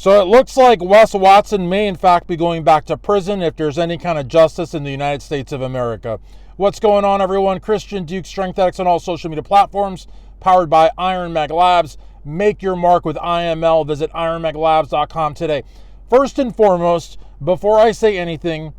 So it looks like Wes Watson may in fact be going back to prison if there's any kind of justice in the United States of America. What's going on, everyone? Christian Duke, StrengthAddicts on all social media platforms, powered by Iron Mag Labs. Make your mark with IML. Visit ironmaglabs.com today. First and foremost, before I say anything,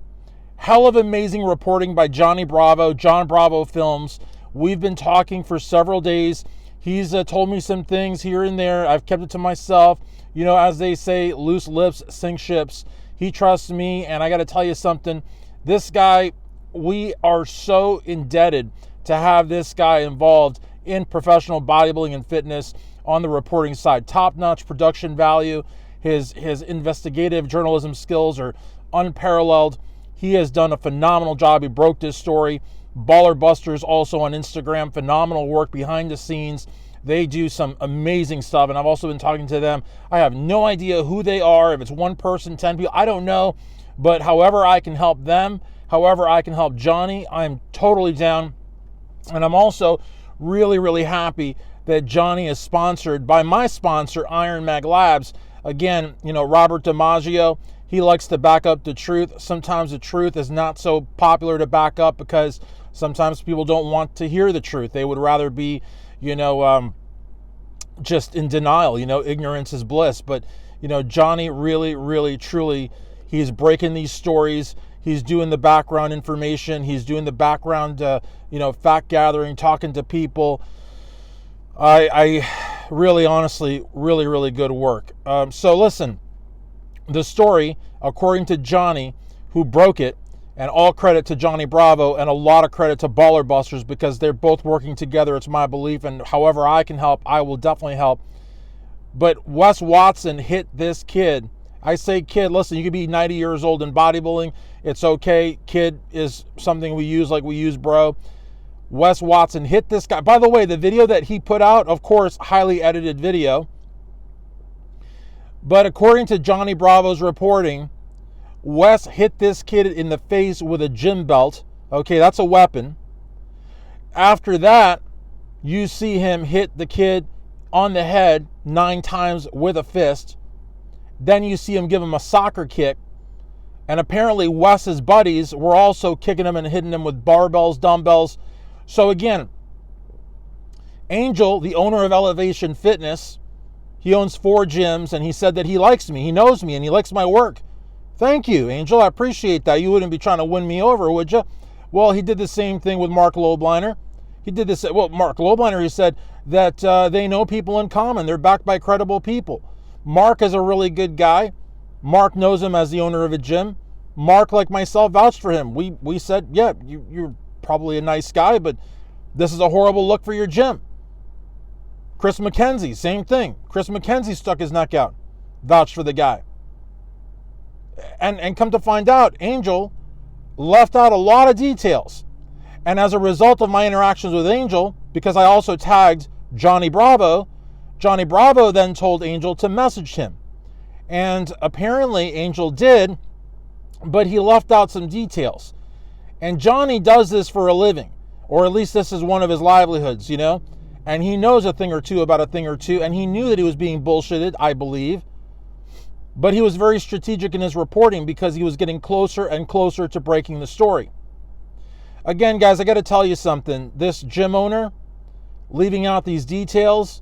hell of amazing reporting by Johnny Bravo, John Bravo Films. We've been talking for several days. He's told me some things here and there. I've kept it to myself. You know, as they say, loose lips sink ships. He trusts me, and I got to tell you something. This guy, we are so indebted to have this guy involved in professional bodybuilding and fitness on the reporting side. Top-notch production value. His investigative journalism skills are unparalleled. He has done a phenomenal job. He broke this story. Baller Busters also on Instagram. Phenomenal work behind the scenes. They do some amazing stuff, and I've also been talking to them. I have no idea who they are, if it's one person, 10 people, I don't know. But however I can help them, however I can help Johnny, I'm totally down. And I'm also really, really happy that Johnny is sponsored by my sponsor, Iron Mag Labs. Again, you know, Robert DiMaggio, he likes to back up the truth. Sometimes the truth is not so popular to back up because sometimes people don't want to hear the truth. They would rather be, you know, just in denial. You know, ignorance is bliss. But, you know, Johnny really, really, truly, he's breaking these stories. He's doing the background information. He's doing the background, you know, fact gathering, talking to people. I really, honestly, really, really good work. So listen, the story, according to Johnny, who broke it, and all credit to Johnny Bravo and a lot of credit to Baller Busters because they're both working together. It's my belief, and however I can help, I will definitely help. But Wes Watson hit this kid. I say kid, listen, you could be 90 years old in bodybuilding. It's okay. Kid is something we use like we use bro. Wes Watson hit this guy. By the way, the video that he put out, of course, highly edited video. But according to Johnny Bravo's reporting, Wes hit this kid in the face with a gym belt. Okay, that's a weapon. After that, you see him hit the kid on the head 9 times with a fist. Then you see him give him a soccer kick. And apparently Wes's buddies were also kicking him and hitting him with barbells, dumbbells. So again, Angel, the owner of Elev8tion Fitness, he owns 4 gyms, and he said that he likes me. He knows me, and he likes my work. Thank you, Angel. I appreciate that. You wouldn't be trying to win me over, would you? Well, he did the same thing with Mark Lobliner. He did this. Well, Mark Lobliner, he said that they know people in common. They're backed by credible people. Mark is a really good guy. Mark knows him as the owner of a gym. Mark, like myself, vouched for him. We said, yeah, you're probably a nice guy, but this is a horrible look for your gym. Chris McKenzie, same thing. Chris McKenzie stuck his neck out. Vouched for the guy. And come to find out, Angel left out a lot of details. And as a result of my interactions with Angel, because I also tagged Johnny Bravo then told Angel to message him. And apparently Angel did, but he left out some details. And Johnny does this for a living, or at least this is one of his livelihoods, you know? And he knows a thing or two about a thing or two, and he knew that he was being bullshitted, I believe. But he was very strategic in his reporting because he was getting closer and closer to breaking the story. Again, guys, I got to tell you something. This gym owner, leaving out these details,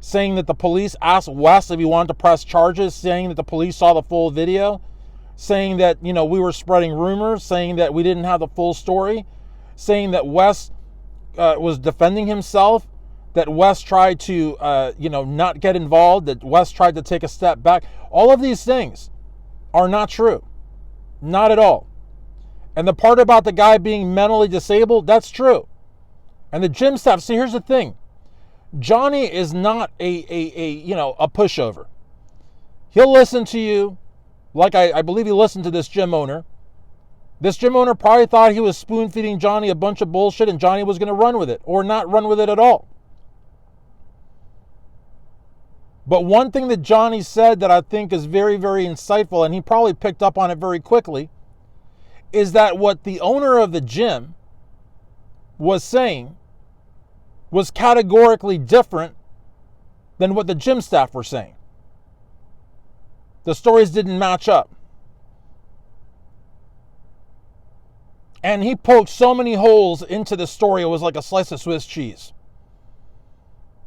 saying that the police asked Wes if he wanted to press charges, saying that the police saw the full video, saying that, you know, we were spreading rumors, saying that we didn't have the full story, saying that Wes was defending himself, that Wes tried to, not get involved, that Wes tried to take a step back. All of these things are not true. Not at all. And the part about the guy being mentally disabled, that's true. And the gym staff, see, here's the thing. Johnny is not a pushover. He'll listen to you, like I believe he listened to this gym owner. This gym owner probably thought he was spoon-feeding Johnny a bunch of bullshit and Johnny was going to run with it, or not run with it at all. But one thing that Johnny said that I think is very, very insightful, and he probably picked up on it very quickly, is that what the owner of the gym was saying was categorically different than what the gym staff were saying. The stories didn't match up. And he poked so many holes into the story, it was like a slice of Swiss cheese.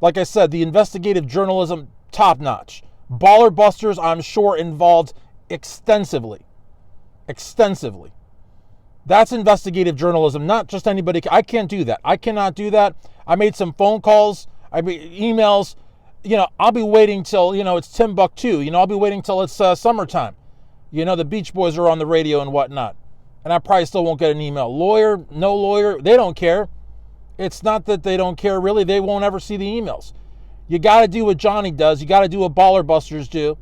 Like I said, the investigative journalism, top notch. Baller Busters, I'm sure, involved extensively. Extensively. That's investigative journalism, not just anybody. I can't do that. I cannot do that. I made some phone calls, I made emails. I'll be waiting till, it's Timbuktu. I'll be waiting till it's summertime. The Beach Boys are on the radio and whatnot. And I probably still won't get an email. Lawyer, no lawyer, they don't care. It's not that they don't care, really. They won't ever see the emails. You got to do what Johnny does. You got to do what Baller Busters do.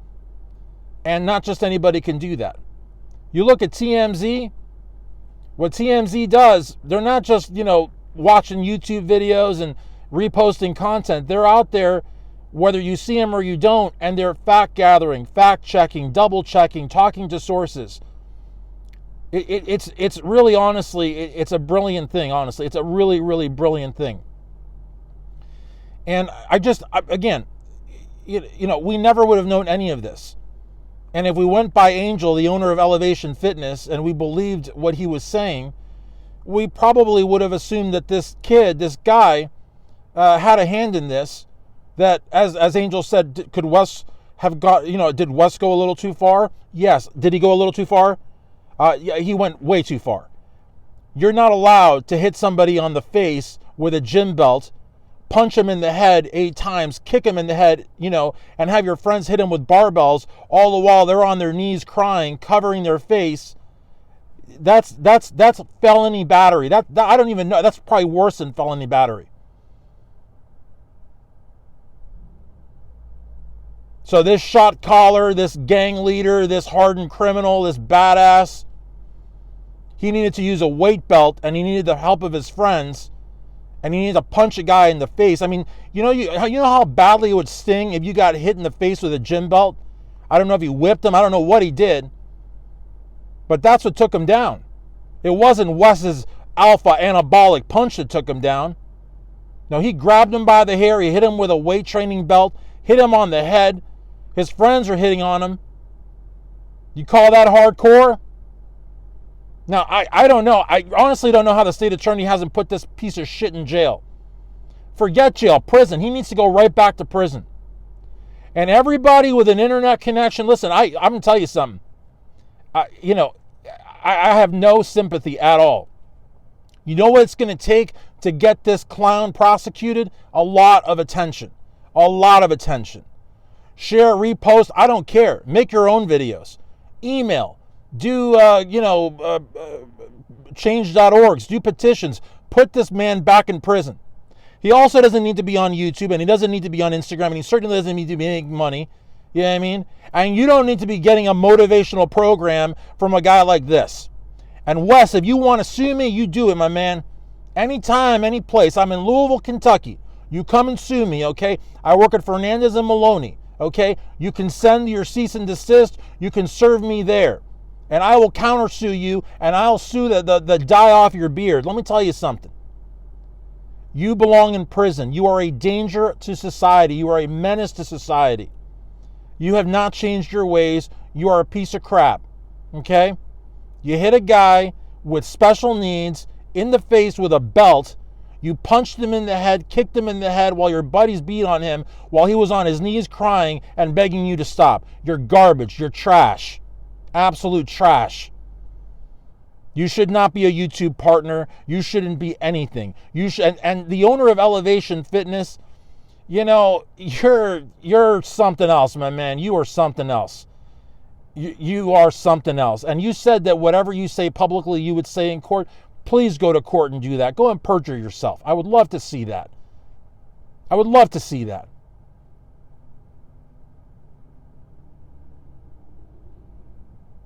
And not just anybody can do that. You look at TMZ. What TMZ does, they're not just, watching YouTube videos and reposting content. They're out there, whether you see them or you don't, and they're fact gathering, fact checking, double checking, talking to sources. It's really, honestly, it's a brilliant thing, honestly. It's a really, really brilliant thing. And again, we never would have known any of this. And if we went by Angel, the owner of Elev8tion Fitness, and we believed what he was saying, we probably would have assumed that this kid, this guy, had a hand in this. That, as Angel said, could Wes have got, did Wes go a little too far? Yes. Did he go a little too far? Yeah, he went way too far. You're not allowed to hit somebody on the face with a gym belt, punch him in the head 8 times, kick him in the head, and have your friends hit him with barbells, all the while they're on their knees crying, covering their face. That's felony battery. That I don't even know. That's probably worse than felony battery. So this shot caller, this gang leader, this hardened criminal, this badass, he needed to use a weight belt, and he needed the help of his friends, and he needed to punch a guy in the face. I mean, you know how badly it would sting if you got hit in the face with a gym belt? I don't know if he whipped him. I don't know what he did. But that's what took him down. It wasn't Wes's alpha anabolic punch that took him down. No, he grabbed him by the hair. He hit him with a weight training belt, hit him on the head. His friends are hitting on him. You call that hardcore? Now, I don't know. I honestly don't know how the state attorney hasn't put this piece of shit in jail. Forget jail, prison. He needs to go right back to prison. And everybody with an internet connection, listen, I'm going to tell you something. I have no sympathy at all. You know what it's going to take to get this clown prosecuted? A lot of attention. A lot of attention. Share, repost, I don't care. Make your own videos. Email. Do, change.orgs. Do petitions. Put this man back in prison. He also doesn't need to be on YouTube, and he doesn't need to be on Instagram, and he certainly doesn't need to be making money. You know what I mean? And you don't need to be getting a motivational program from a guy like this. And Wes, if you want to sue me, you do it, my man. Anytime, any place. I'm in Louisville, Kentucky. You come and sue me, okay? I work at Fernandez and Maloney, okay? You can send your cease and desist. You can serve me there. And I will countersue you, and I'll sue the dye off your beard. Let me tell you something. You belong in prison. You are a danger to society. You are a menace to society. You have not changed your ways. You are a piece of crap, okay? You hit a guy with special needs in the face with a belt. You punched him in the head, kicked him in the head while your buddies beat on him while he was on his knees crying and begging you to stop. You're garbage. You're trash. Absolute trash. You should not be a YouTube partner. You shouldn't be anything. You should, and the owner of Elev8tion Fitness, you're something else, my man. You are something else. You are something else. And you said that whatever you say publicly, you would say in court. Please go to court and do that. Go and perjure yourself. I would love to see that. I would love to see that.